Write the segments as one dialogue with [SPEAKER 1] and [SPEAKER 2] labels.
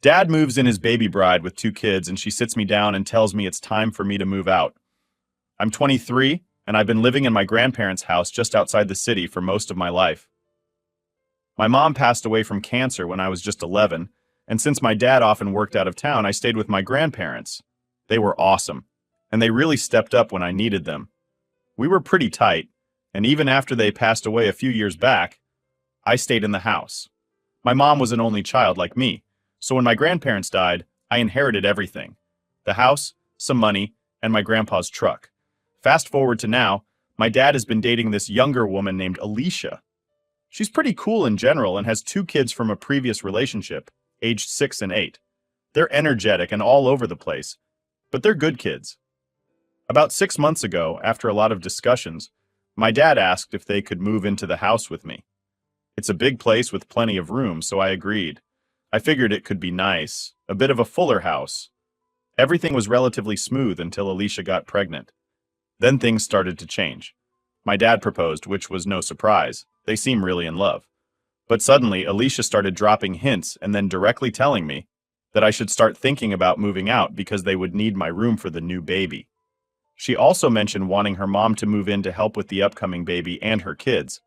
[SPEAKER 1] Dad moves in his baby bride with two kids, and she sits me down and tells me it's time for me to move out. I'm 23, and I've been living in my grandparents' house just outside the city for most of my life. My mom passed away from cancer when I was just 11, and since my dad often worked out of town, I stayed with my grandparents. They were awesome, and they really stepped up when I needed them. We were pretty tight, and even after they passed away a few years back, I stayed in the house. My mom was an only child like me, so when my grandparents died, I inherited everything. The house, some money, and my grandpa's truck. Fast forward to now, my dad has been dating this younger woman named Alicia. She's pretty cool in general and has two kids from a previous relationship, aged 6 and 8. They're energetic and all over the place, but they're good kids. About 6 months ago, after a lot of discussions, my dad asked if they could move into the house with me. It's a big place with plenty of room, so I agreed. I figured it could be nice, a bit of a fuller house. Everything was relatively smooth until Alicia got pregnant. Then things started to change. My dad proposed, which was no surprise. They seem really in love. But suddenly, Alicia started dropping hints and then directly telling me that I should start thinking about moving out because they would need my room for the new baby. She also mentioned wanting her mom to move in to help with the upcoming baby and her kids.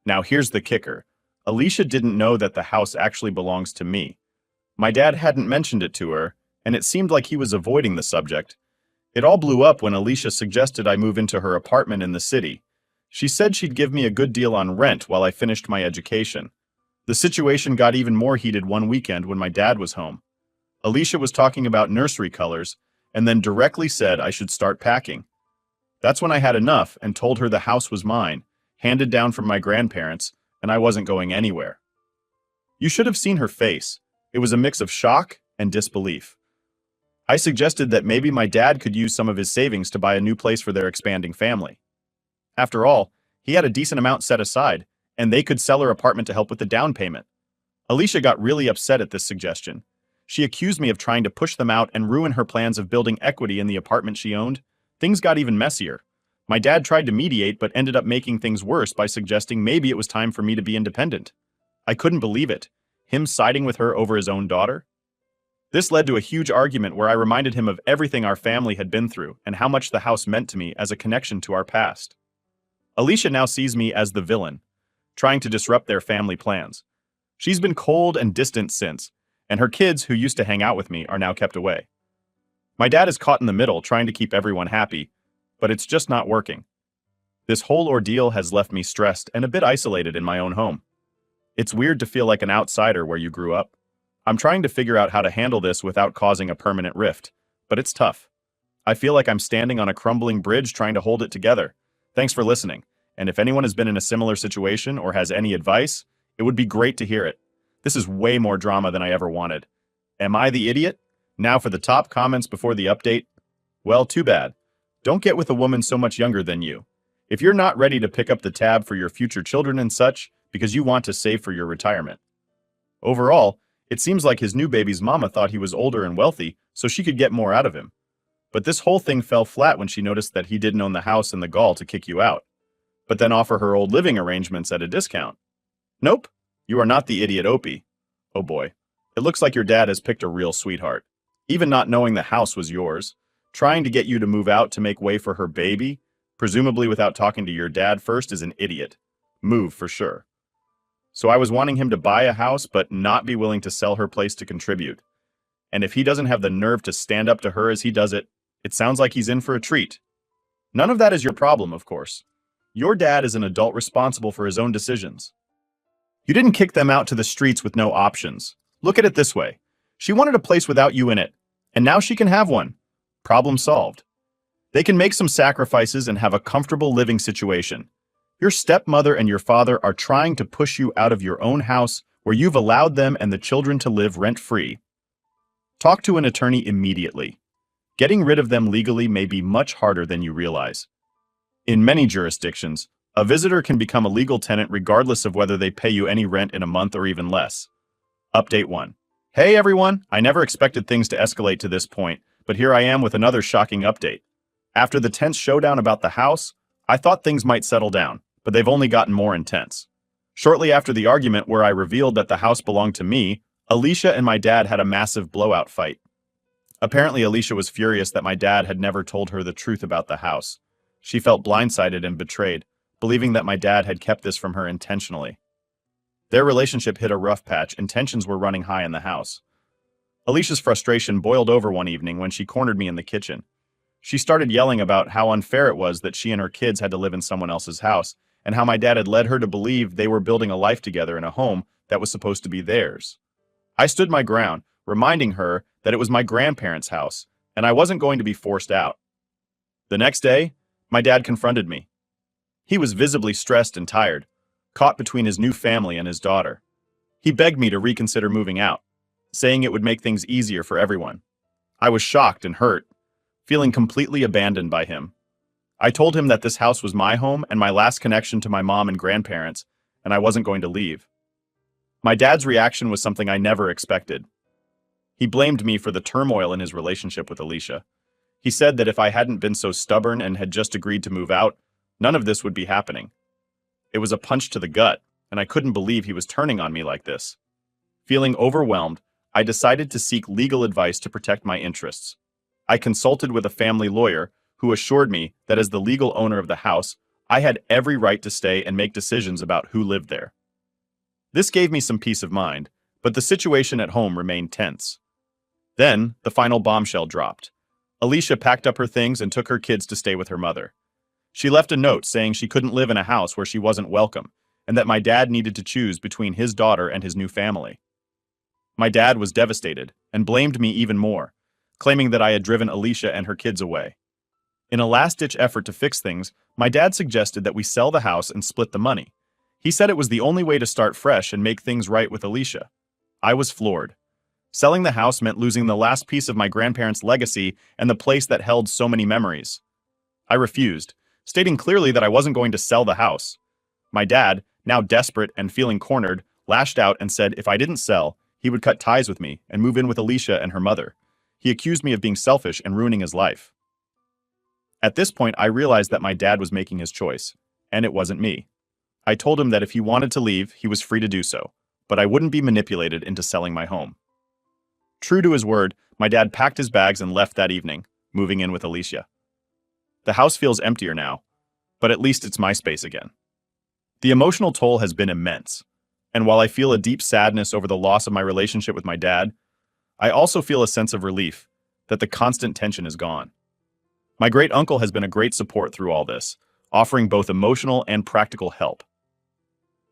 [SPEAKER 1] Now here's the kicker. Alicia didn't know that the house actually belongs to me. My dad hadn't mentioned it to her, and it seemed like he was avoiding the subject. It all blew up when Alicia suggested I move into her apartment in the city. She said she'd give me a good deal on rent while I finished my education. The situation got even more heated one weekend when my dad was home. Alicia was talking about nursery colors, and then directly said I should start packing. That's when I had enough and told her the house was mine, handed down from my grandparents, and I wasn't going anywhere. You should have seen her face. It was a mix of shock and disbelief. I suggested that maybe my dad could use some of his savings to buy a new place for their expanding family. After all, he had a decent amount set aside, and they could sell her apartment to help with the down payment. Alicia got really upset at this suggestion. She accused me of trying to push them out and ruin her plans of building equity in the apartment she owned. Things got even messier. My dad tried to mediate but ended up making things worse by suggesting maybe it was time for me to be independent. I couldn't believe it. Him siding with her over his own daughter? This led to a huge argument where I reminded him of everything our family had been through and how much the house meant to me as a connection to our past. Alicia now sees me as the villain, trying to disrupt their family plans. She's been cold and distant since, and her kids, who used to hang out with me, are now kept away. My dad is caught in the middle, trying to keep everyone happy, but it's just not working. This whole ordeal has left me stressed and a bit isolated in my own home. It's weird to feel like an outsider where you grew up. I'm trying to figure out how to handle this without causing a permanent rift, but it's tough. I feel like I'm standing on a crumbling bridge trying to hold it together. Thanks for listening, and if anyone has been in a similar situation or has any advice, it would be great to hear it. This is way more drama than I ever wanted. Am I the idiot? Now for the top comments before the update. Well, too bad. Don't get with a woman so much younger than you. If you're not ready to pick up the tab for your future children and such, because you want to save for your retirement. Overall, it seems like his new baby's mama thought he was older and wealthy, so she could get more out of him. But this whole thing fell flat when she noticed that he didn't own the house and the gall to kick you out, but then offer her old living arrangements at a discount. Nope, you are not the idiot Opie. Oh boy, it looks like your dad has picked a real sweetheart. Even not knowing the house was yours, trying to get you to move out to make way for her baby, presumably without talking to your dad first, is an idiot. Move for sure. So I was wanting him to buy a house but not be willing to sell her place to contribute. And if he doesn't have the nerve to stand up to her as he does it, it sounds like he's in for a treat. None of that is your problem, of course. Your dad is an adult responsible for his own decisions. You didn't kick them out to the streets with no options. Look at it this way. She wanted a place without you in it, and now she can have one. Problem solved. They can make some sacrifices and have a comfortable living situation. Your stepmother and your father are trying to push you out of your own house where you've allowed them and the children to live rent-free. Talk to an attorney immediately. Getting rid of them legally may be much harder than you realize. In many jurisdictions, a visitor can become a legal tenant regardless of whether they pay you any rent in a month or even less. Update 1. Hey everyone, I never expected things to escalate to this point, but here I am with another shocking update. After the tense showdown about the house, I thought things might settle down, but they've only gotten more intense. Shortly after the argument where I revealed that the house belonged to me, Alicia and my dad had a massive blowout fight. Apparently, Alicia was furious that my dad had never told her the truth about the house. She felt blindsided and betrayed, believing that my dad had kept this from her intentionally. Their relationship hit a rough patch and tensions were running high in the house. Alicia's frustration boiled over one evening when she cornered me in the kitchen. She started yelling about how unfair it was that she and her kids had to live in someone else's house, and how my dad had led her to believe they were building a life together in a home that was supposed to be theirs. I stood my ground, reminding her that it was my grandparents' house, and I wasn't going to be forced out. The next day, my dad confronted me. He was visibly stressed and tired, caught between his new family and his daughter. He begged me to reconsider moving out, saying it would make things easier for everyone. I was shocked and hurt, feeling completely abandoned by him. I told him that this house was my home and my last connection to my mom and grandparents, and I wasn't going to leave. My dad's reaction was something I never expected. He blamed me for the turmoil in his relationship with Alicia. He said that if I hadn't been so stubborn and had just agreed to move out, none of this would be happening. It was a punch to the gut, and I couldn't believe he was turning on me like this. Feeling overwhelmed, I decided to seek legal advice to protect my interests. I consulted with a family lawyer who assured me that as the legal owner of the house, I had every right to stay and make decisions about who lived there. This gave me some peace of mind, but the situation at home remained tense. Then, the final bombshell dropped. Alicia packed up her things and took her kids to stay with her mother. She left a note saying she couldn't live in a house where she wasn't welcome, and that my dad needed to choose between his daughter and his new family. My dad was devastated and blamed me even more, claiming that I had driven Alicia and her kids away. In a last-ditch effort to fix things, my dad suggested that we sell the house and split the money. He said it was the only way to start fresh and make things right with Alicia. I was floored. Selling the house meant losing the last piece of my grandparents' legacy and the place that held so many memories. I refused, stating clearly that I wasn't going to sell the house. My dad, now desperate and feeling cornered, lashed out and said if I didn't sell, he would cut ties with me and move in with Alicia and her mother. He accused me of being selfish and ruining his life. At this point, I realized that my dad was making his choice, and it wasn't me. I told him that if he wanted to leave, he was free to do so, but I wouldn't be manipulated into selling my home. True to his word, my dad packed his bags and left that evening, moving in with Alicia. The house feels emptier now, but at least it's my space again. The emotional toll has been immense, and while I feel a deep sadness over the loss of my relationship with my dad, I also feel a sense of relief that the constant tension is gone. My great uncle has been a great support through all this, offering both emotional and practical help.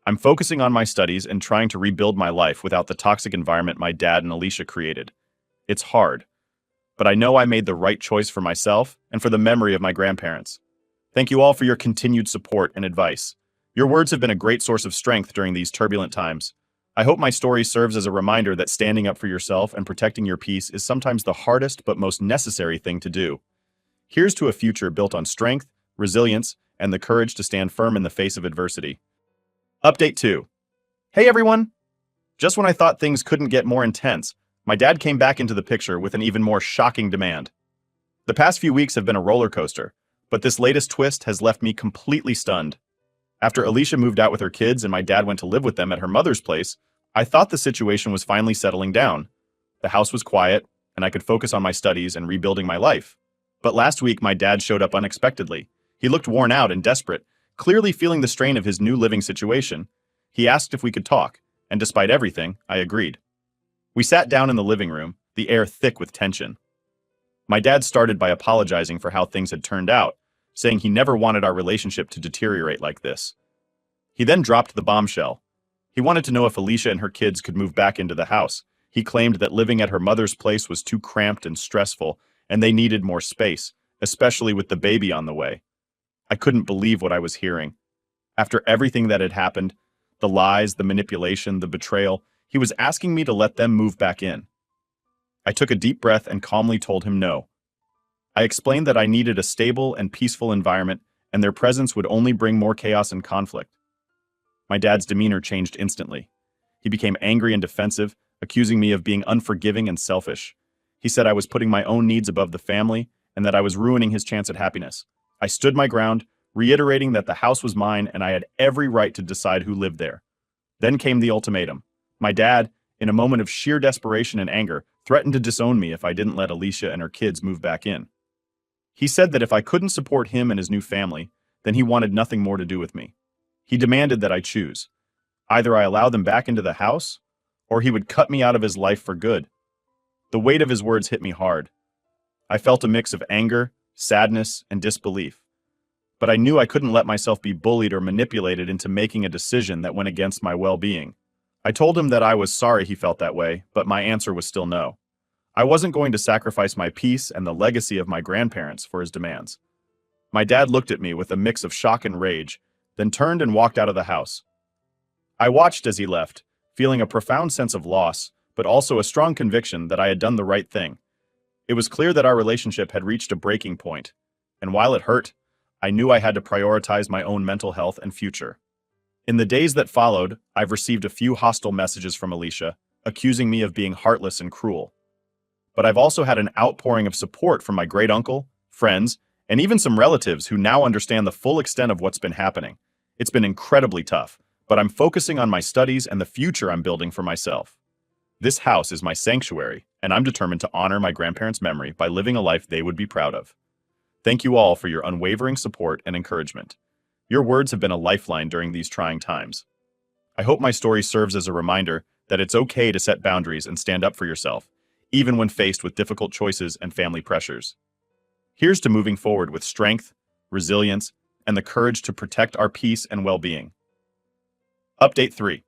[SPEAKER 1] I'm focusing on my studies and trying to rebuild my life without the toxic environment my dad and Alicia created. It's hard, but I know I made the right choice for myself and for the memory of my grandparents. Thank you all for your continued support and advice. Your words have been a great source of strength during these turbulent times. I hope my story serves as a reminder that standing up for yourself and protecting your peace is sometimes the hardest but most necessary thing to do. Here's to a future built on strength, resilience, and the courage to stand firm in the face of adversity. Update 2. Hey everyone! Just when I thought things couldn't get more intense, my dad came back into the picture with an even more shocking demand. The past few weeks have been a roller coaster, but this latest twist has left me completely stunned. After Alicia moved out with her kids and my dad went to live with them at her mother's place, I thought the situation was finally settling down. The house was quiet, and I could focus on my studies and rebuilding my life. But last week, my dad showed up unexpectedly. He looked worn out and desperate, clearly feeling the strain of his new living situation. He asked if we could talk, and despite everything, I agreed. We sat down in the living room, the air thick with tension. My dad started by apologizing for how things had turned out, saying he never wanted our relationship to deteriorate like this. He then dropped the bombshell. He wanted to know if Alicia and her kids could move back into the house. He claimed that living at her mother's place was too cramped and stressful, and they needed more space, especially with the baby on the way. I couldn't believe what I was hearing. After everything that had happened, the lies, the manipulation, the betrayal, he was asking me to let them move back in. I took a deep breath and calmly told him no. I explained that I needed a stable and peaceful environment, and their presence would only bring more chaos and conflict. My dad's demeanor changed instantly. He became angry and defensive, accusing me of being unforgiving and selfish. He said I was putting my own needs above the family, and that I was ruining his chance at happiness. I stood my ground, reiterating that the house was mine and I had every right to decide who lived there. Then came the ultimatum. My dad, in a moment of sheer desperation and anger, threatened to disown me if I didn't let Alicia and her kids move back in. He said that if I couldn't support him and his new family, then he wanted nothing more to do with me. He demanded that I choose. Either I allow them back into the house, or he would cut me out of his life for good. The weight of his words hit me hard. I felt a mix of anger, sadness, and disbelief. But I knew I couldn't let myself be bullied or manipulated into making a decision that went against my well-being. I told him that I was sorry he felt that way, but my answer was still no. I wasn't going to sacrifice my peace and the legacy of my grandparents for his demands. My dad looked at me with a mix of shock and rage, then turned and walked out of the house. I watched as he left, feeling a profound sense of loss, but also a strong conviction that I had done the right thing. It was clear that our relationship had reached a breaking point, and while it hurt, I knew I had to prioritize my own mental health and future. In the days that followed, I've received a few hostile messages from Alicia, accusing me of being heartless and cruel. But I've also had an outpouring of support from my great-uncle, friends, and even some relatives who now understand the full extent of what's been happening. It's been incredibly tough, but I'm focusing on my studies and the future I'm building for myself. This house is my sanctuary, and I'm determined to honor my grandparents' memory by living a life they would be proud of. Thank you all for your unwavering support and encouragement. Your words have been a lifeline during these trying times. I hope my story serves as a reminder that it's okay to set boundaries and stand up for yourself, even when faced with difficult choices and family pressures. Here's to moving forward with strength, resilience, and the courage to protect our peace and well-being. Update 3.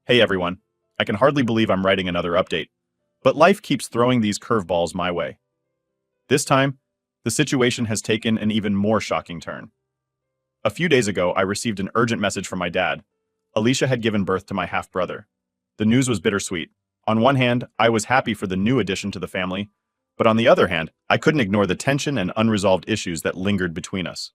[SPEAKER 1] Hey everyone, I can hardly believe I'm writing another update, but life keeps throwing these curveballs my way. This time, the situation has taken an even more shocking turn. A few days ago, I received an urgent message from my dad. Alicia had given birth to my half-brother. The news was bittersweet. On one hand, I was happy for the new addition to the family, but on the other hand, I couldn't ignore the tension and unresolved issues that lingered between us.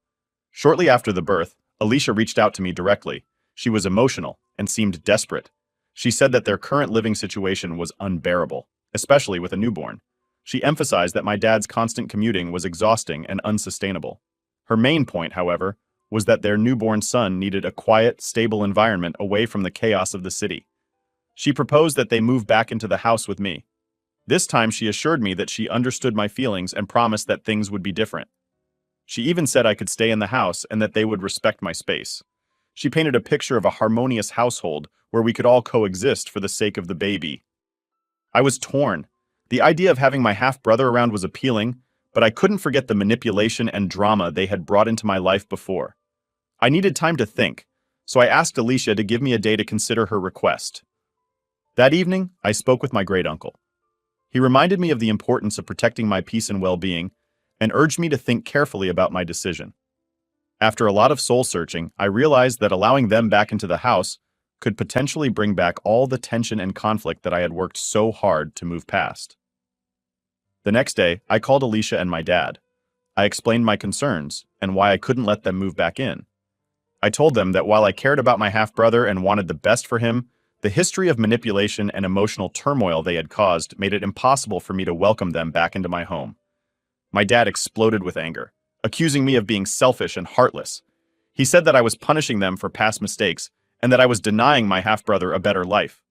[SPEAKER 1] Shortly after the birth, Alicia reached out to me directly. She was emotional and seemed desperate. She said that their current living situation was unbearable, especially with a newborn. She emphasized that my dad's constant commuting was exhausting and unsustainable. Her main point, however, was that their newborn son needed a quiet, stable environment away from the chaos of the city. She proposed that they move back into the house with me. This time she assured me that she understood my feelings and promised that things would be different. She even said I could stay in the house and that they would respect my space. She painted a picture of a harmonious household where we could all coexist for the sake of the baby. I was torn. The idea of having my half-brother around was appealing, but I couldn't forget the manipulation and drama they had brought into my life before. I needed time to think, so I asked Alicia to give me a day to consider her request. That evening, I spoke with my great-uncle. He reminded me of the importance of protecting my peace and well-being, and urged me to think carefully about my decision. After a lot of soul-searching, I realized that allowing them back into the house could potentially bring back all the tension and conflict that I had worked so hard to move past. The next day, I called Alicia and my dad. I explained my concerns and why I couldn't let them move back in. I told them that while I cared about my half-brother and wanted the best for him, the history of manipulation and emotional turmoil they had caused made it impossible for me to welcome them back into my home. My dad exploded with anger, accusing me of being selfish and heartless. He said that I was punishing them for past mistakes and that I was denying my half-brother a better life.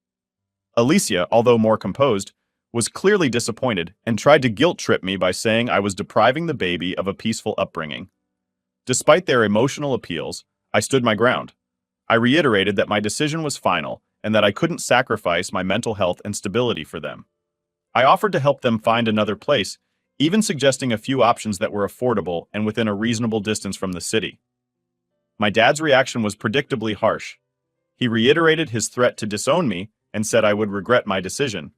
[SPEAKER 1] Alicia, although more composed, was clearly disappointed and tried to guilt-trip me by saying I was depriving the baby of a peaceful upbringing. Despite their emotional appeals, I stood my ground. I reiterated that my decision was final and that I couldn't sacrifice my mental health and stability for them. I offered to help them find another place, even suggesting a few options that were affordable and within a reasonable distance from the city. My dad's reaction was predictably harsh. He reiterated his threat to disown me and said I would regret my decision.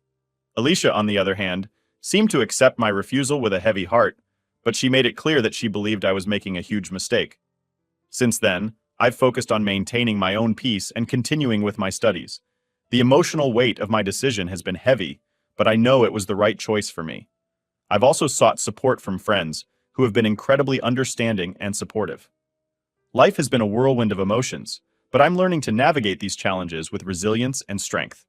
[SPEAKER 1] Alicia, on the other hand, seemed to accept my refusal with a heavy heart, but she made it clear that she believed I was making a huge mistake. Since then, I've focused on maintaining my own peace and continuing with my studies. The emotional weight of my decision has been heavy, but I know it was the right choice for me. I've also sought support from friends who have been incredibly understanding and supportive. Life has been a whirlwind of emotions, but I'm learning to navigate these challenges with resilience and strength.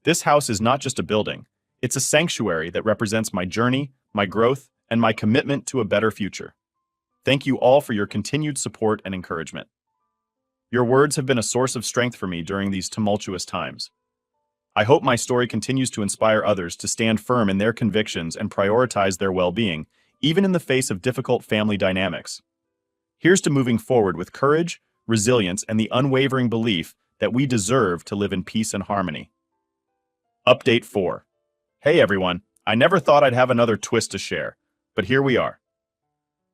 [SPEAKER 1] This house is not just a building, it's a sanctuary that represents my journey, my growth, and my commitment to a better future. Thank you all for your continued support and encouragement. Your words have been a source of strength for me during these tumultuous times. I hope my story continues to inspire others to stand firm in their convictions and prioritize their well-being, even in the face of difficult family dynamics. Here's to moving forward with courage, resilience, and the unwavering belief that we deserve to live in peace and harmony. Update 4. Hey everyone, I never thought I'd have another twist to share, but here we are.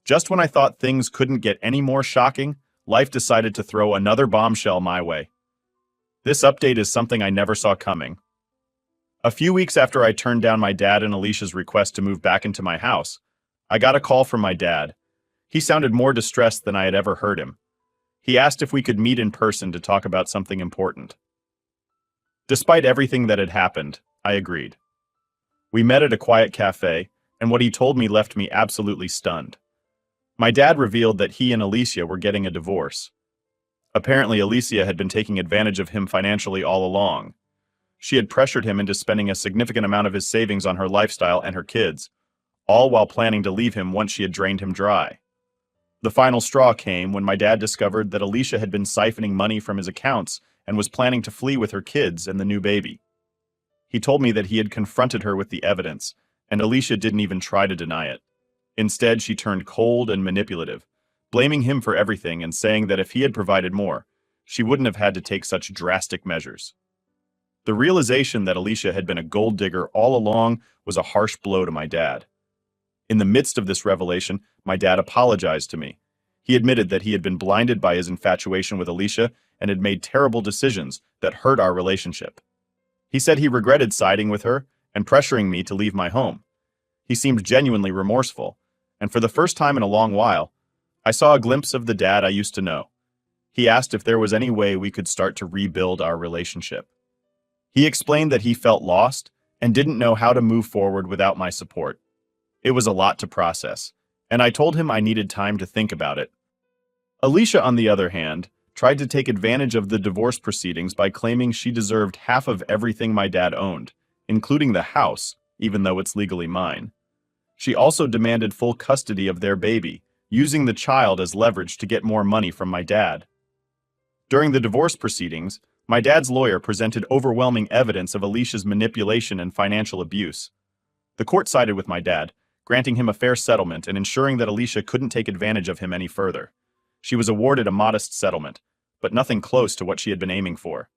[SPEAKER 1] Just when I thought things couldn't get any more shocking, life decided to throw another bombshell my way. This update is something I never saw coming. A few weeks after I turned down my dad and Alicia's request to move back into my house, I got a call from my dad. He sounded more distressed than I had ever heard him. He asked if we could meet in person to talk about something important. Despite everything that had happened, I agreed. We met at a quiet cafe, and what he told me left me absolutely stunned. My dad revealed that he and Alicia were getting a divorce. Apparently, Alicia had been taking advantage of him financially all along. She had pressured him into spending a significant amount of his savings on her lifestyle and her kids, all while planning to leave him once she had drained him dry. The final straw came when my dad discovered that Alicia had been siphoning money from his accounts and was planning to flee with her kids and the new baby. He told me that he had confronted her with the evidence, and Alicia didn't even try to deny it. Instead, she turned cold and manipulative, blaming him for everything and saying that if he had provided more, she wouldn't have had to take such drastic measures. The realization that Alicia had been a gold digger all along was a harsh blow to my dad. In the midst of this revelation, my dad apologized to me. He admitted that he had been blinded by his infatuation with Alicia and had made terrible decisions that hurt our relationship. He said he regretted siding with her and pressuring me to leave my home. He seemed genuinely remorseful, and for the first time in a long while, I saw a glimpse of the dad I used to know. He asked if there was any way we could start to rebuild our relationship. He explained that he felt lost and didn't know how to move forward without my support. It was a lot to process, and I told him I needed time to think about it. Alicia, on the other hand, tried to take advantage of the divorce proceedings by claiming she deserved half of everything my dad owned, including the house, even though it's legally mine. She also demanded full custody of their baby, using the child as leverage to get more money from my dad. During the divorce proceedings, my dad's lawyer presented overwhelming evidence of Alicia's manipulation and financial abuse. The court sided with my dad, granting him a fair settlement and ensuring that Alicia couldn't take advantage of him any further. She was awarded a modest settlement, but nothing close to what she had been aiming for.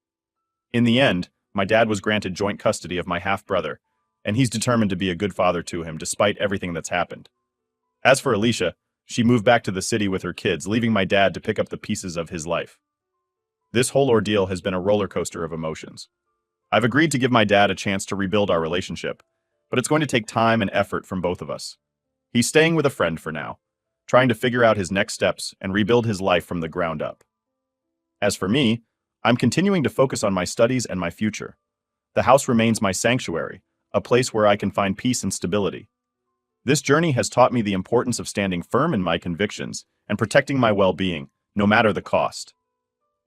[SPEAKER 1] In the end, my dad was granted joint custody of my half-brother, and he's determined to be a good father to him despite everything that's happened. As for Alicia, she moved back to the city with her kids, leaving my dad to pick up the pieces of his life. This whole ordeal has been a roller coaster of emotions. I've agreed to give my dad a chance to rebuild our relationship, but it's going to take time and effort from both of us. He's staying with a friend for now, trying to figure out his next steps and rebuild his life from the ground up. As for me, I'm continuing to focus on my studies and my future. The house remains my sanctuary, a place where I can find peace and stability. This journey has taught me the importance of standing firm in my convictions and protecting my well-being, no matter the cost.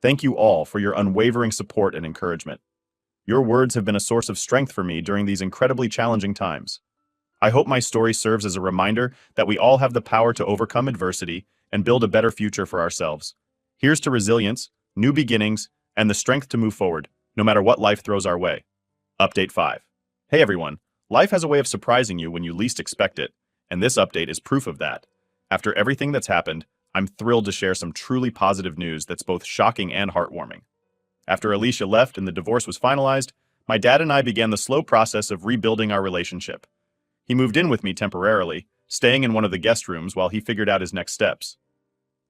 [SPEAKER 1] Thank you all for your unwavering support and encouragement. Your words have been a source of strength for me during these incredibly challenging times. I hope my story serves as a reminder that we all have the power to overcome adversity and build a better future for ourselves. Here's to resilience, new beginnings, and the strength to move forward, no matter what life throws our way. Update 5. Hey everyone, life has a way of surprising you when you least expect it, and this update is proof of that. After everything that's happened, I'm thrilled to share some truly positive news that's both shocking and heartwarming. After Alicia left and the divorce was finalized, my dad and I began the slow process of rebuilding our relationship. He moved in with me temporarily, staying in one of the guest rooms while he figured out his next steps.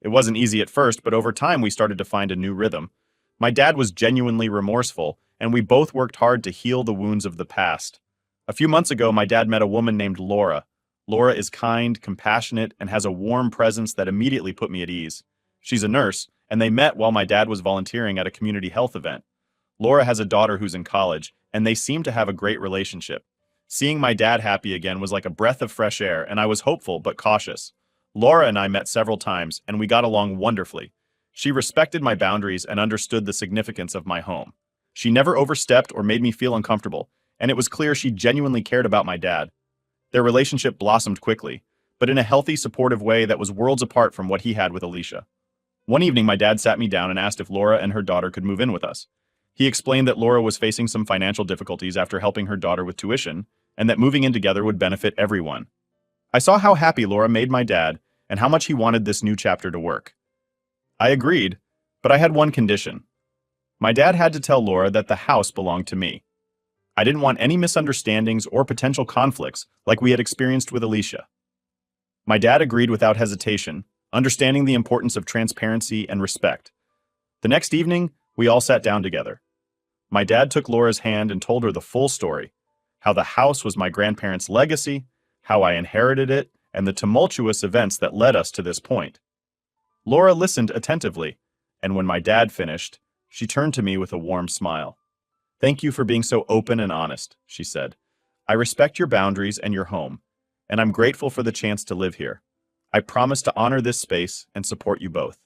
[SPEAKER 1] It wasn't easy at first, but over time we started to find a new rhythm. My dad was genuinely remorseful, and we both worked hard to heal the wounds of the past. A few months ago, my dad met a woman named Laura. Laura is kind, compassionate, and has a warm presence that immediately put me at ease. She's a nurse, and they met while my dad was volunteering at a community health event. Laura has a daughter who's in college, and they seem to have a great relationship. Seeing my dad happy again was like a breath of fresh air, and I was hopeful but cautious. Laura and I met several times, and we got along wonderfully. She respected my boundaries and understood the significance of my home. She never overstepped or made me feel uncomfortable, and it was clear she genuinely cared about my dad. Their relationship blossomed quickly, but in a healthy, supportive way that was worlds apart from what he had with Alicia. One evening, my dad sat me down and asked if Laura and her daughter could move in with us. He explained that Laura was facing some financial difficulties after helping her daughter with tuition, and that moving in together would benefit everyone. I saw how happy Laura made my dad and how much he wanted this new chapter to work. I agreed, but I had one condition. My dad had to tell Laura that the house belonged to me. I didn't want any misunderstandings or potential conflicts like we had experienced with Alicia. My dad agreed without hesitation, understanding the importance of transparency and respect. The next evening, we all sat down together. My dad took Laura's hand and told her the full story, how the house was my grandparents' legacy, how I inherited it, and the tumultuous events that led us to this point. Laura listened attentively, and when my dad finished, she turned to me with a warm smile. "Thank you for being so open and honest," she said. "I respect your boundaries and your home, and I'm grateful for the chance to live here. I promise to honor this space and support you both."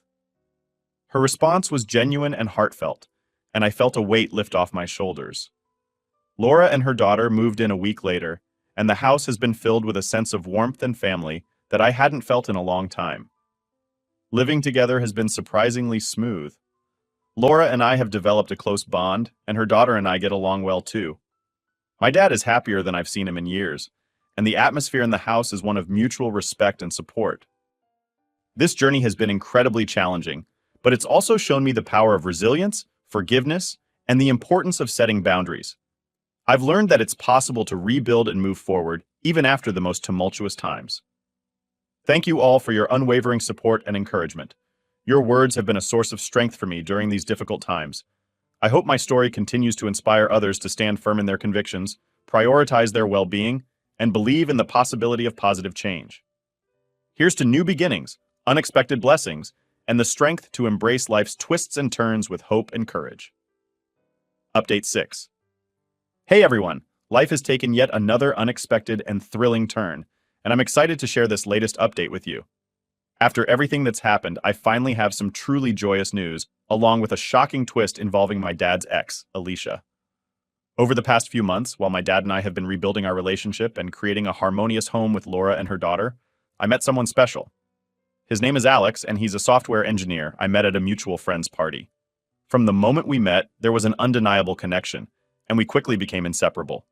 [SPEAKER 1] Her response was genuine and heartfelt, and I felt a weight lift off my shoulders. Laura and her daughter moved in a week later, and the house has been filled with a sense of warmth and family that I hadn't felt in a long time. Living together has been surprisingly smooth. Laura and I have developed a close bond, and her daughter and I get along well too. My dad is happier than I've seen him in years, and the atmosphere in the house is one of mutual respect and support. This journey has been incredibly challenging, but it's also shown me the power of resilience, forgiveness, and the importance of setting boundaries. I've learned that it's possible to rebuild and move forward, even after the most tumultuous times. Thank you all for your unwavering support and encouragement. Your words have been a source of strength for me during these difficult times. I hope my story continues to inspire others to stand firm in their convictions, prioritize their well-being, and believe in the possibility of positive change. Here's to new beginnings, unexpected blessings, and the strength to embrace life's twists and turns with hope and courage. Update 6. Hey everyone, life has taken yet another unexpected and thrilling turn, and I'm excited to share this latest update with you. After everything that's happened, I finally have some truly joyous news, along with a shocking twist involving my dad's ex, Alicia. Over the past few months, while my dad and I have been rebuilding our relationship and creating a harmonious home with Laura and her daughter, I met someone special. His name is Alex, and he's a software engineer I met at a mutual friend's party. From the moment we met, there was an undeniable connection, and we quickly became inseparable.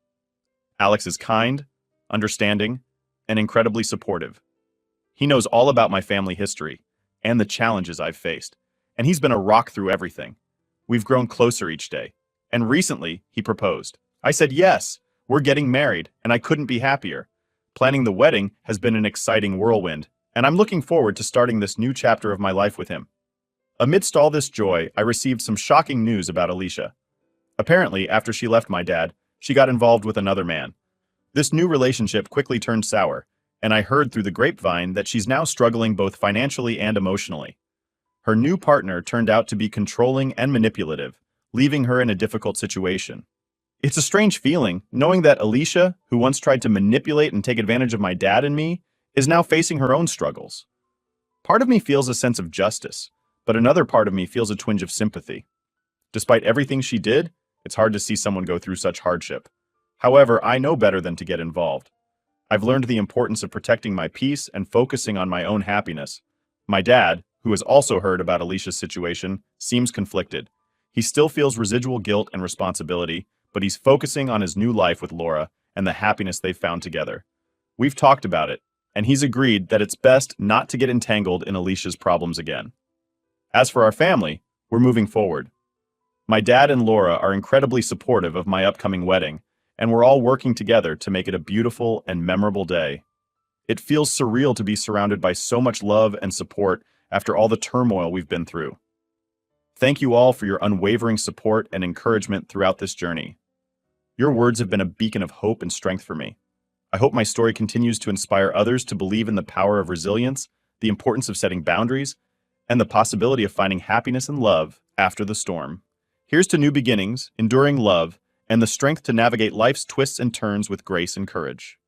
[SPEAKER 1] Alex is kind, understanding, and incredibly supportive. He knows all about my family history and the challenges I've faced, and he's been a rock through everything. We've grown closer each day, and recently he proposed. I said yes, we're getting married, and I couldn't be happier. Planning the wedding has been an exciting whirlwind, and I'm looking forward to starting this new chapter of my life with him. Amidst all this joy, I received some shocking news about Alicia. Apparently, after she left my dad, she got involved with another man. This new relationship quickly turned sour, and I heard through the grapevine that she's now struggling both financially and emotionally. Her new partner turned out to be controlling and manipulative, leaving her in a difficult situation. It's a strange feeling, knowing that Alicia, who once tried to manipulate and take advantage of my dad and me, is now facing her own struggles. Part of me feels a sense of justice, but another part of me feels a twinge of sympathy. Despite everything she did, it's hard to see someone go through such hardship. However, I know better than to get involved. I've learned the importance of protecting my peace and focusing on my own happiness. My dad, who has also heard about Alicia's situation, seems conflicted. He still feels residual guilt and responsibility, but he's focusing on his new life with Laura and the happiness they've found together. We've talked about it, and he's agreed that it's best not to get entangled in Alicia's problems again. As for our family, we're moving forward. My dad and Laura are incredibly supportive of my upcoming wedding, and we're all working together to make it a beautiful and memorable day. It feels surreal to be surrounded by so much love and support after all the turmoil we've been through. Thank you all for your unwavering support and encouragement throughout this journey. Your words have been a beacon of hope and strength for me. I hope my story continues to inspire others to believe in the power of resilience, the importance of setting boundaries, and the possibility of finding happiness and love after the storm. Here's to new beginnings, enduring love, and the strength to navigate life's twists and turns with grace and courage.